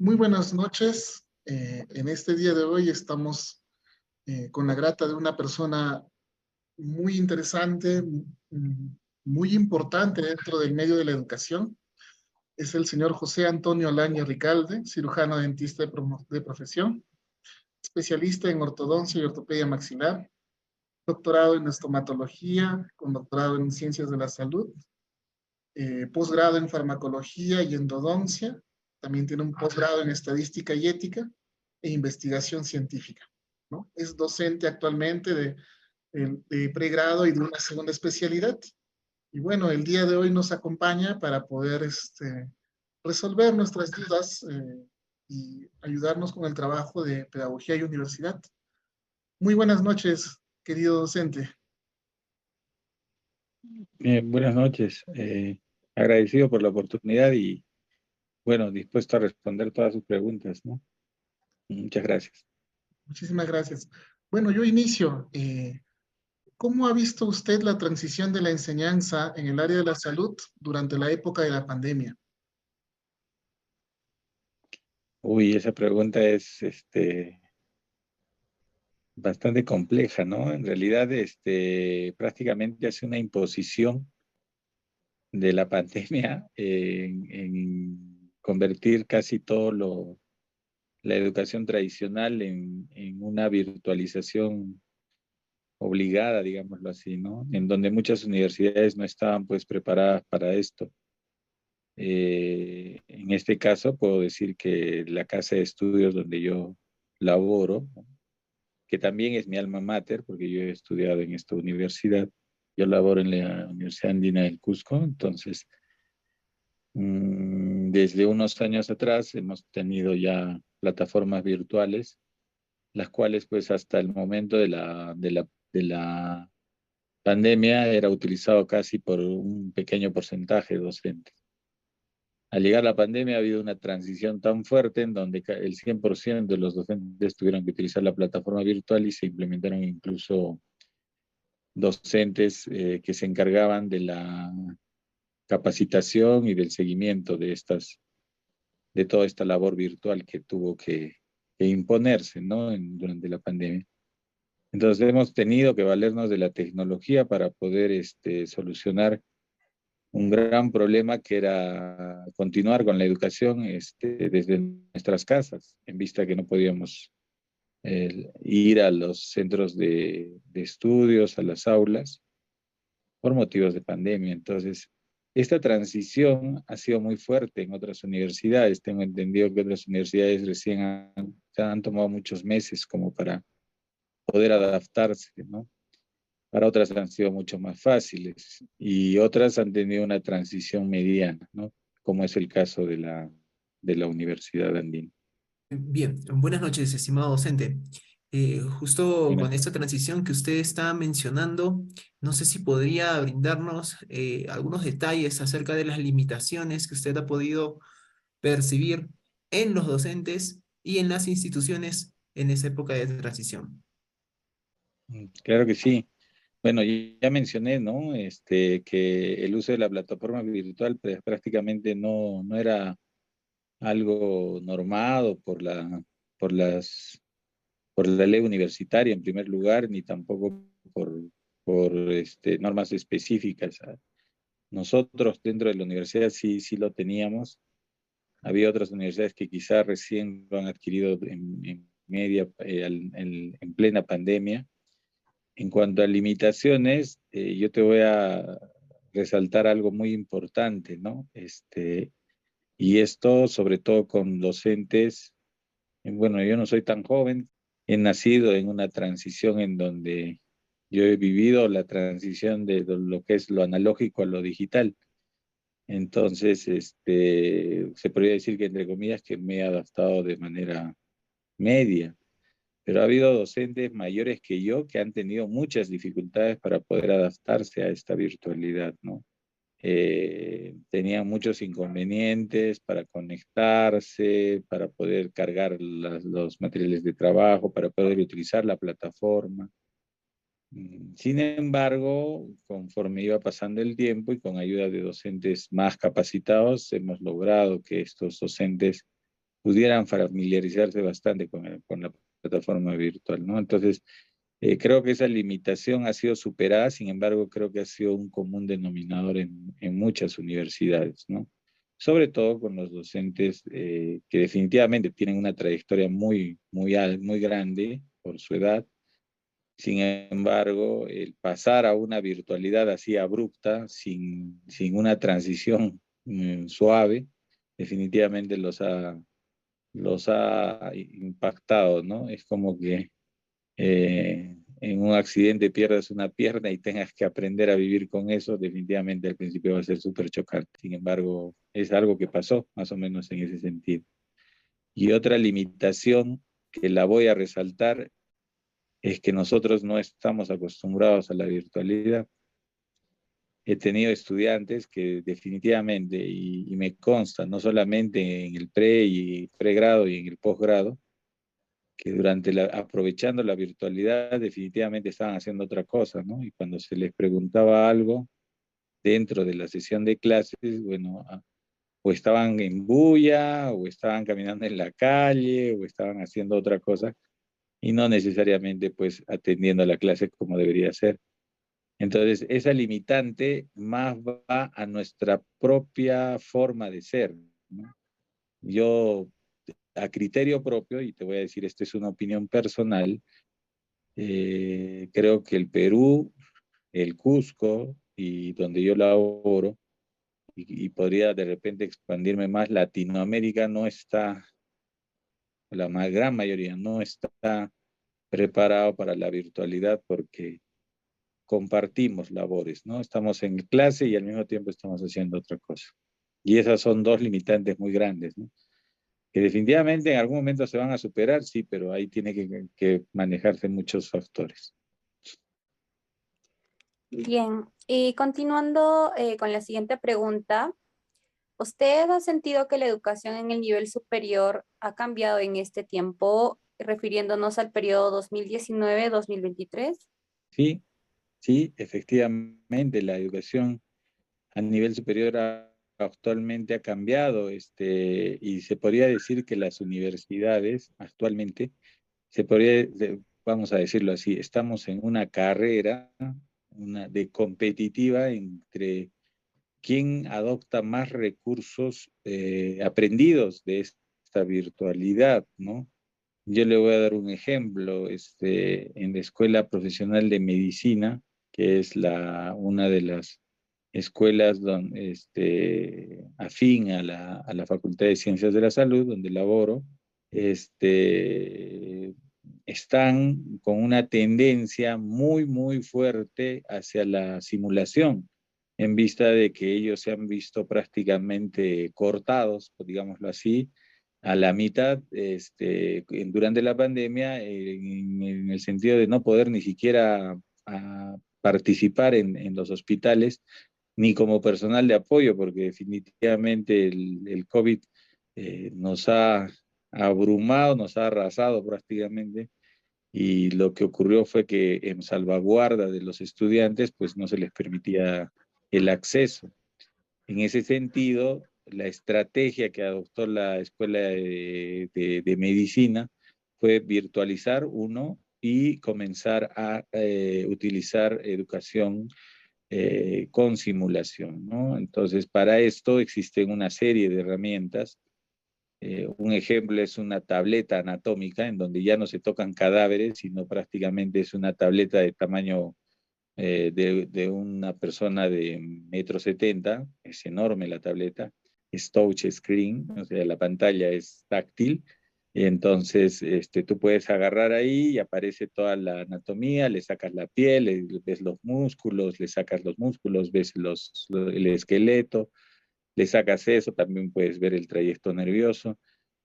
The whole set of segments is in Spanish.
Muy buenas noches. En este día de hoy estamos con la grata de una persona muy interesante, muy importante dentro del medio de la educación. Es el señor José Antonio Alaña Ricalde, cirujano dentista de profesión, especialista en ortodoncia y ortopedia maxilar, doctorado en estomatología, con doctorado en ciencias de la salud, posgrado en farmacología y endodoncia. También tiene un posgrado en estadística y ética e investigación científica, ¿no? Es docente actualmente de pregrado y de una segunda especialidad. Y bueno, el día de hoy nos acompaña para poder resolver nuestras dudas y ayudarnos con el trabajo de pedagogía y universidad. Muy buenas noches, querido docente. Buenas noches. Agradecido por la oportunidad y, bueno, dispuesto a responder todas sus preguntas, ¿no? Muchas gracias. Muchísimas gracias. Bueno, yo inicio. ¿Cómo ha visto usted la transición de la enseñanza en el área de la salud durante la época de la pandemia? Uy, esa pregunta es bastante compleja, ¿no? En realidad, prácticamente hace una imposición de la pandemia en convertir casi la educación tradicional en una virtualización obligada, digámoslo así, ¿no? En donde muchas universidades no estaban pues preparadas para esto. En este caso puedo decir que la casa de estudios donde yo laboro, que también es mi alma mater, porque yo he estudiado en esta universidad, yo laboro en la Universidad Andina del Cusco, entonces desde unos años atrás hemos tenido ya plataformas virtuales, las cuales pues hasta el momento de la pandemia era utilizado casi por un pequeño porcentaje de docentes. Al llegar la pandemia ha habido una transición tan fuerte en donde el 100% de los docentes tuvieron que utilizar la plataforma virtual y se implementaron incluso docentes que se encargaban de la capacitación y del seguimiento de toda esta labor virtual que tuvo que imponerse, ¿no? Durante la pandemia. Entonces hemos tenido que valernos de la tecnología para poder solucionar un gran problema que era continuar con la educación desde nuestras casas, en vista que no podíamos ir a los centros de estudios, a las aulas, por motivos de pandemia. Entonces, esta transición ha sido muy fuerte en otras universidades. Tengo entendido que otras universidades recién han tomado muchos meses como para poder adaptarse, ¿no? Para otras han sido mucho más fáciles y otras han tenido una transición mediana, ¿no? Como es el caso de la Universidad Andina. Bien, buenas noches, estimado docente. Justo Buenas con esta noches. transición que usted está mencionando, no sé si podría brindarnos algunos detalles acerca de las limitaciones que usted ha podido percibir en los docentes y en las instituciones en esa época de transición. Claro que sí. Bueno, ya mencioné, ¿no? Que el uso de la plataforma virtual pues, prácticamente no era algo normado por las, por la ley universitaria en primer lugar, ni tampoco por normas específicas. Nosotros dentro de la universidad sí lo teníamos. Había otras universidades que quizás recién lo han adquirido en plena pandemia. En cuanto a limitaciones, yo te voy a resaltar algo muy importante, ¿no? Y esto sobre todo con docentes, bueno, yo no soy tan joven, he nacido en una transición en donde yo he vivido la transición de lo que es lo analógico a lo digital. Entonces, se podría decir que entre comillas que me he adaptado de manera media, pero ha habido docentes mayores que yo que han tenido muchas dificultades para poder adaptarse a esta virtualidad, ¿no? Tenían muchos inconvenientes para conectarse, para poder cargar los materiales de trabajo, para poder utilizar la plataforma. Sin embargo, conforme iba pasando el tiempo y con ayuda de docentes más capacitados, hemos logrado que estos docentes pudieran familiarizarse bastante con la plataforma virtual, ¿no? Entonces, creo que esa limitación ha sido superada, sin embargo, creo que ha sido un común denominador en muchas universidades, ¿no? Sobre todo con los docentes que definitivamente tienen una trayectoria muy grande por su edad. Sin embargo, el pasar a una virtualidad así abrupta, sin una transición suave, definitivamente los ha impactado, ¿no? Es como que en un accidente pierdas una pierna y tengas que aprender a vivir con eso, definitivamente al principio va a ser súper chocante. Sin embargo, es algo que pasó más o menos en ese sentido. Y otra limitación que la voy a resaltar es que nosotros no estamos acostumbrados a la virtualidad. He tenido estudiantes que definitivamente, y me consta, no solamente en el pregrado y en el posgrado, que aprovechando la virtualidad definitivamente estaban haciendo otra cosa, ¿no? Y cuando se les preguntaba algo dentro de la sesión de clases, bueno, o estaban en bulla, o estaban caminando en la calle, o estaban haciendo otra cosa, y no necesariamente pues atendiendo a la clase como debería ser. Entonces, esa limitante más va a nuestra propia forma de ser, ¿no? Yo, a criterio propio, y te voy a decir, esta es una opinión personal, creo que el Perú, el Cusco, y donde yo laboro, y podría de repente expandirme más, Latinoamérica no está, la más gran mayoría no está preparado para la virtualidad porque compartimos labores, ¿no? Estamos en clase y al mismo tiempo estamos haciendo otra cosa. Y esas son dos limitantes muy grandes, ¿no? Que definitivamente en algún momento se van a superar, sí, pero ahí tiene que manejarse muchos factores. Bien, y continuando con la siguiente pregunta, ¿usted ha sentido que la educación en el nivel superior ha cambiado en este tiempo, refiriéndonos al periodo 2019-2023? Sí, sí, efectivamente, la educación a nivel superior actualmente ha cambiado, y se podría decir que las universidades actualmente, vamos a decirlo así, estamos en una carrera de competitiva entre quién adopta más recursos aprendidos de esta virtualidad, ¿no? Yo le voy a dar un ejemplo, en la Escuela Profesional de Medicina, que es una de las escuelas afín a la Facultad de Ciencias de la Salud, donde laboro, están con una tendencia muy fuerte hacia la simulación, en vista de que ellos se han visto prácticamente cortados, digámoslo así, a la mitad durante la pandemia, en el sentido de no poder ni siquiera participar en los hospitales, ni como personal de apoyo, porque definitivamente el COVID nos ha abrumado, nos ha arrasado prácticamente, y lo que ocurrió fue que en salvaguarda de los estudiantes, pues no se les permitía el acceso. En ese sentido, la estrategia que adoptó la Escuela de Medicina fue virtualizar uno y comenzar a utilizar educación con simulación, ¿no? Entonces, para esto existen una serie de herramientas. Un ejemplo es una tableta anatómica en donde ya no se tocan cadáveres, sino prácticamente es una tableta de tamaño de una persona de 1,70 m, es enorme la tableta, es touch screen, o sea, la pantalla es táctil, y entonces tú puedes agarrar ahí y aparece toda la anatomía, le sacas la piel, ves los músculos, le sacas los músculos, ves el esqueleto, le sacas eso, también puedes ver el trayecto nervioso,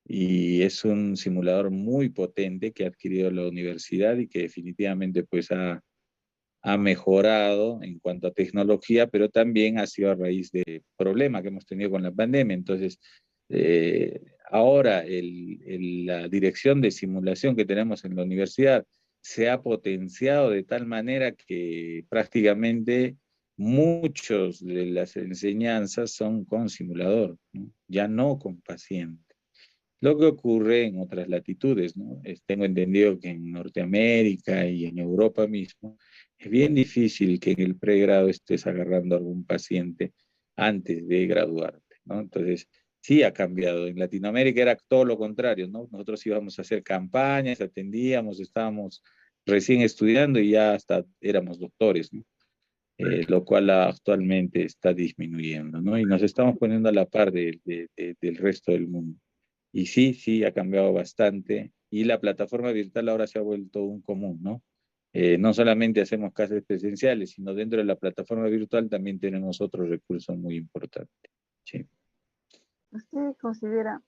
y es un simulador muy potente que ha adquirido la universidad y que definitivamente pues ha mejorado en cuanto a tecnología, pero también ha sido a raíz de problemas que hemos tenido con la pandemia. Entonces, ahora la dirección de simulación que tenemos en la universidad se ha potenciado de tal manera que prácticamente muchos de las enseñanzas son con simulador, ¿no? Ya no con paciente. lo que ocurre en otras latitudes, ¿no? Tengo entendido que en Norteamérica y en Europa mismo es bien difícil que en el pregrado estés agarrando a algún paciente antes de graduarte, ¿no? Entonces, sí ha cambiado. En Latinoamérica era todo lo contrario, ¿no? Nosotros íbamos a hacer campañas, atendíamos, estábamos recién estudiando y ya hasta éramos doctores, ¿no? Lo cual actualmente está disminuyendo, ¿no? Y nos estamos poniendo a la par del resto del mundo. Y sí, sí, ha cambiado bastante. Y la plataforma virtual ahora se ha vuelto un común, ¿no? No solamente hacemos clases presenciales, sino dentro de la plataforma virtual también tenemos otros recursos muy importantes. Sí. ¿Usted considera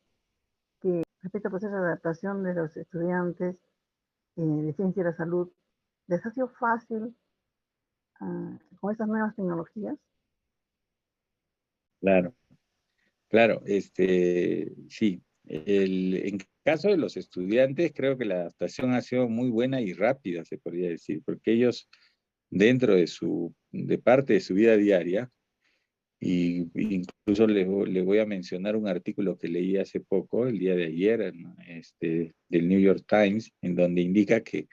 que respecto al proceso de adaptación de los estudiantes de ciencia de la salud, les ha sido fácil con estas nuevas tecnologías? Claro, claro, sí. En caso de los estudiantes, creo que la adaptación ha sido muy buena y rápida, se podría decir, porque ellos, dentro de parte de su vida diaria, y incluso le voy a mencionar un artículo que leí hace poco, el día de ayer, ¿no? Del New York Times, en donde indica que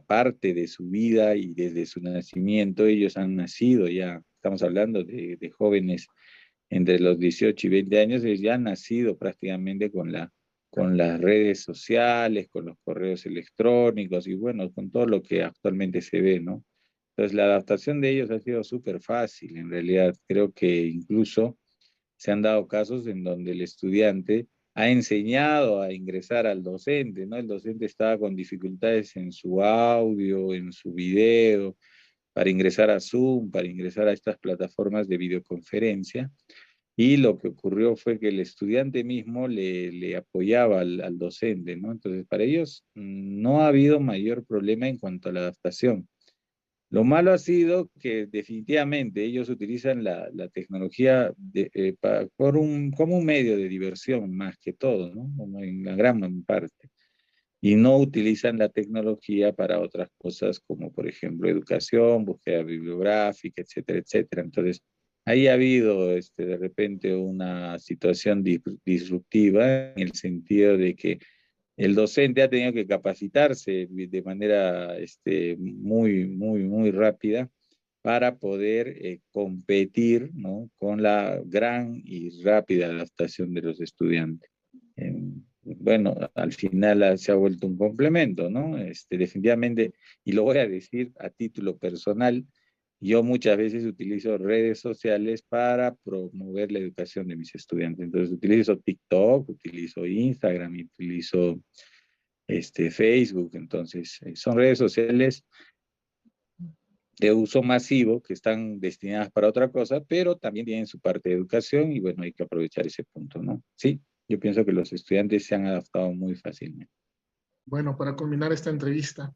parte de su vida y desde su nacimiento, ellos han nacido ya, estamos hablando de jóvenes entre los 18 y 20 años, ellos ya han nacido prácticamente con las redes sociales, con los correos electrónicos y bueno, con todo lo que actualmente se ve, ¿no? Entonces la adaptación de ellos ha sido súper fácil, en realidad. Creo que incluso se han dado casos en donde el estudiante ha enseñado a ingresar al docente, ¿no? El docente estaba con dificultades en su audio, en su video, para ingresar a Zoom, para ingresar a estas plataformas de videoconferencia. Y lo que ocurrió fue que el estudiante mismo le apoyaba al docente, ¿no? Entonces, para ellos no ha habido mayor problema en cuanto a la adaptación. Lo malo ha sido que definitivamente ellos utilizan la tecnología como un medio de diversión más que todo, ¿no? Como en la gran parte. Y no utilizan la tecnología para otras cosas como, por ejemplo, educación, búsqueda bibliográfica, etcétera, etcétera. Entonces, ahí ha habido de repente una situación disruptiva en el sentido de que el docente ha tenido que capacitarse de manera muy rápida para poder competir, ¿no? Con la gran y rápida adaptación de los estudiantes. Bueno, al final se ha vuelto un complemento, ¿no? Definitivamente, y lo voy a decir a título personal, yo muchas veces utilizo redes sociales para promover la educación de mis estudiantes. Entonces utilizo TikTok, utilizo Instagram, utilizo Facebook. Entonces son redes sociales de uso masivo que están destinadas para otra cosa, pero también tienen su parte de educación y bueno, hay que aprovechar ese punto, ¿no? Sí, yo pienso que los estudiantes se han adaptado muy fácilmente. Bueno, para culminar esta entrevista,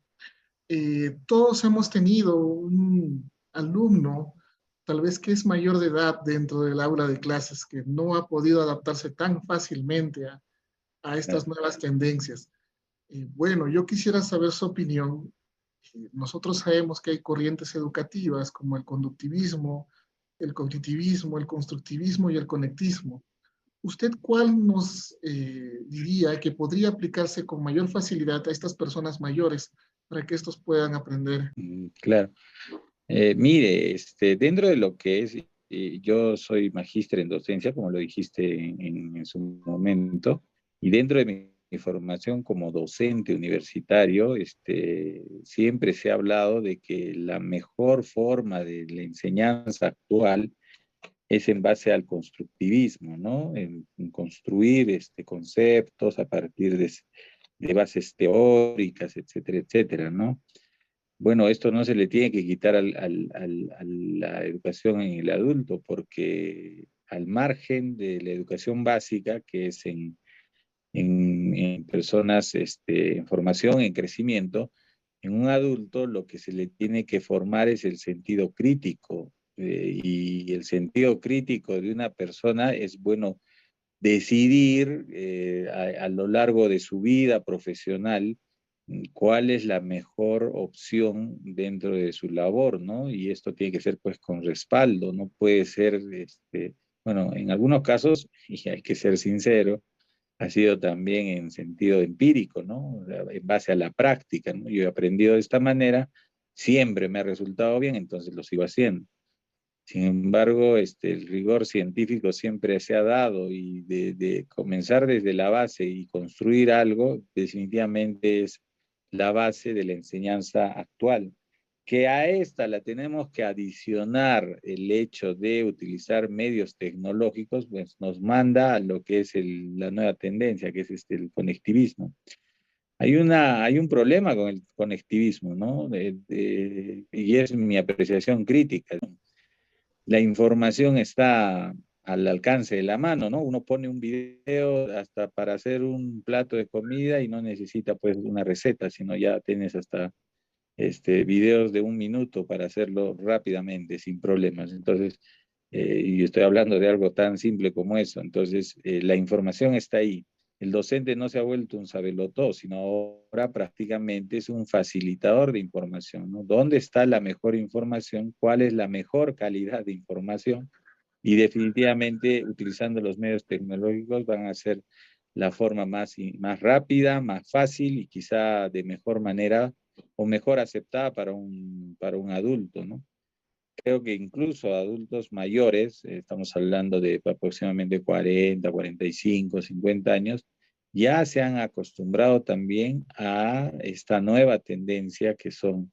todos hemos tenido un alumno, tal vez que es mayor de edad dentro del aula de clases, que no ha podido adaptarse tan fácilmente a estas nuevas tendencias. Bueno, yo quisiera saber su opinión. Nosotros sabemos que hay corrientes educativas como el conductivismo, el cognitivismo, el constructivismo y el conectismo. ¿Usted cuál nos diría que podría aplicarse con mayor facilidad a estas personas mayores para que estos puedan aprender? Claro. Mire, dentro de lo que es, yo soy magíster en docencia, como lo dijiste en su momento, y dentro de mi formación como docente universitario, siempre se ha hablado de que la mejor forma de la enseñanza actual es en base al constructivismo, ¿no? En construir conceptos a partir de bases teóricas, etcétera, etcétera, ¿no? Bueno, esto no se le tiene que quitar a la educación en el adulto, porque al margen de la educación básica, que es en personas en formación, en crecimiento, en un adulto lo que se le tiene que formar es el sentido crítico. Y el sentido crítico de una persona es, bueno, decidir a lo largo de su vida profesional cuál es la mejor opción dentro de su labor, ¿no? Y esto tiene que ser pues con respaldo, no puede ser, bueno, en algunos casos, y hay que ser sincero, ha sido también en sentido empírico, ¿no? En base a la práctica, ¿no? Yo he aprendido de esta manera, siempre me ha resultado bien, entonces lo sigo haciendo. Sin embargo, el rigor científico siempre se ha dado y de comenzar desde la base y construir algo, definitivamente es la base de la enseñanza actual. Que a esta la tenemos que adicionar el hecho de utilizar medios tecnológicos, pues nos manda a lo que es la nueva tendencia, que es el conectivismo. Hay un problema con el conectivismo, ¿no? Y es mi apreciación crítica, ¿no? La información está al alcance de la mano, ¿no? Uno pone un video hasta para hacer un plato de comida y no necesita pues una receta, sino ya tienes hasta videos de 1 minuto para hacerlo rápidamente, sin problemas. Entonces, y estoy hablando de algo tan simple como eso. Entonces, la información está ahí. El docente no se ha vuelto un sabelotó, sino ahora prácticamente es un facilitador de información, ¿no? ¿Dónde está la mejor información? ¿Cuál es la mejor calidad de información? Y definitivamente utilizando los medios tecnológicos van a ser la forma más rápida, más fácil y quizá de mejor manera o mejor aceptada para un adulto, ¿no? Creo que incluso adultos mayores, estamos hablando de aproximadamente 40, 45, 50 años, ya se han acostumbrado también a esta nueva tendencia que son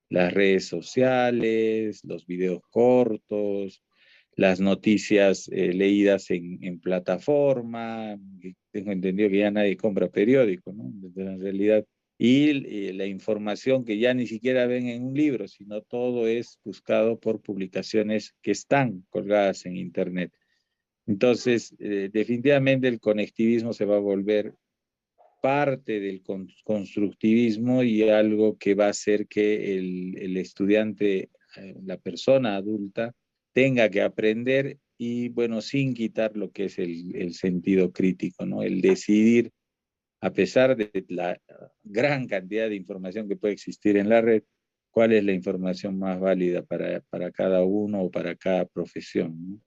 las redes sociales, los videos cortos, las noticias leídas en plataforma. Tengo entendido que ya nadie compra periódico, ¿no? En realidad, y la información que ya ni siquiera ven en un libro, sino todo es buscado por publicaciones que están colgadas en Internet. Entonces, definitivamente el conectivismo se va a volver parte del constructivismo y algo que va a hacer que el estudiante, la persona adulta, tenga que aprender y, bueno, sin quitar lo que es el sentido crítico, ¿no? El decidir, a pesar de la gran cantidad de información que puede existir en la red, cuál es la información más válida para cada uno o para cada profesión, ¿no?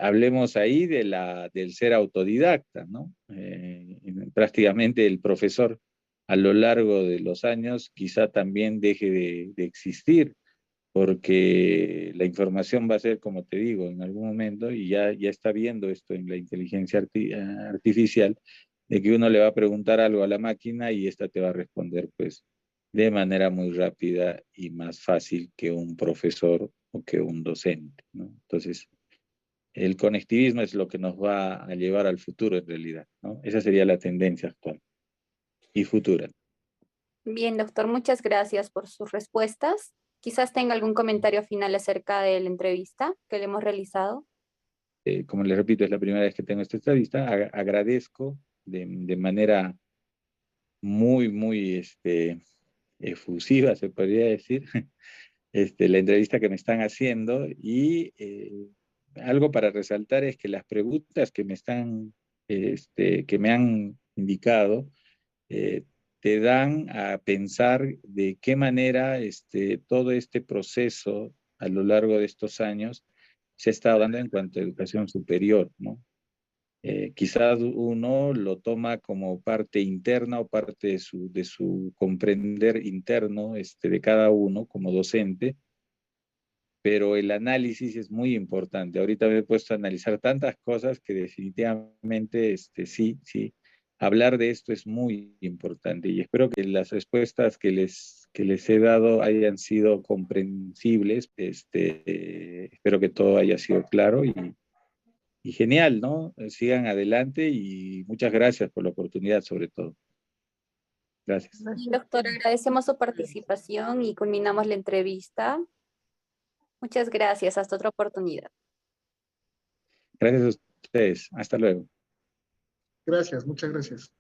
Hablemos ahí del ser autodidacta, ¿no? Prácticamente el profesor a lo largo de los años quizá también deje de existir, porque la información va a ser, como te digo, en algún momento, y ya está viendo esto en la inteligencia artificial, de que uno le va a preguntar algo a la máquina y esta te va a responder, pues, de manera muy rápida y más fácil que un profesor o que un docente, ¿no? Entonces, el conectivismo es lo que nos va a llevar al futuro en realidad, ¿no? Esa sería la tendencia actual y futura. Bien, doctor, muchas gracias por sus respuestas. Quizás tenga algún comentario final acerca de la entrevista que le hemos realizado. Como les repito, es la primera vez que tengo esta entrevista. Agradezco de manera muy efusiva, se podría decir, la entrevista que me están haciendo y algo para resaltar es que las preguntas que que me han indicado, te dan a pensar de qué manera todo este proceso a lo largo de estos años se está dando en cuanto a educación superior, ¿no? Quizás uno lo toma como parte interna o parte de su comprender interno de cada uno como docente, pero el análisis es muy importante. Ahorita me he puesto a analizar tantas cosas que definitivamente sí, hablar de esto es muy importante y espero que las respuestas que les he dado hayan sido comprensibles. Espero que todo haya sido claro y genial, ¿no? Sigan adelante y muchas gracias por la oportunidad sobre todo. Gracias. Bien, doctor, agradecemos su participación y culminamos la entrevista. Muchas gracias. Hasta otra oportunidad. Gracias a ustedes. Hasta luego. Gracias, muchas gracias.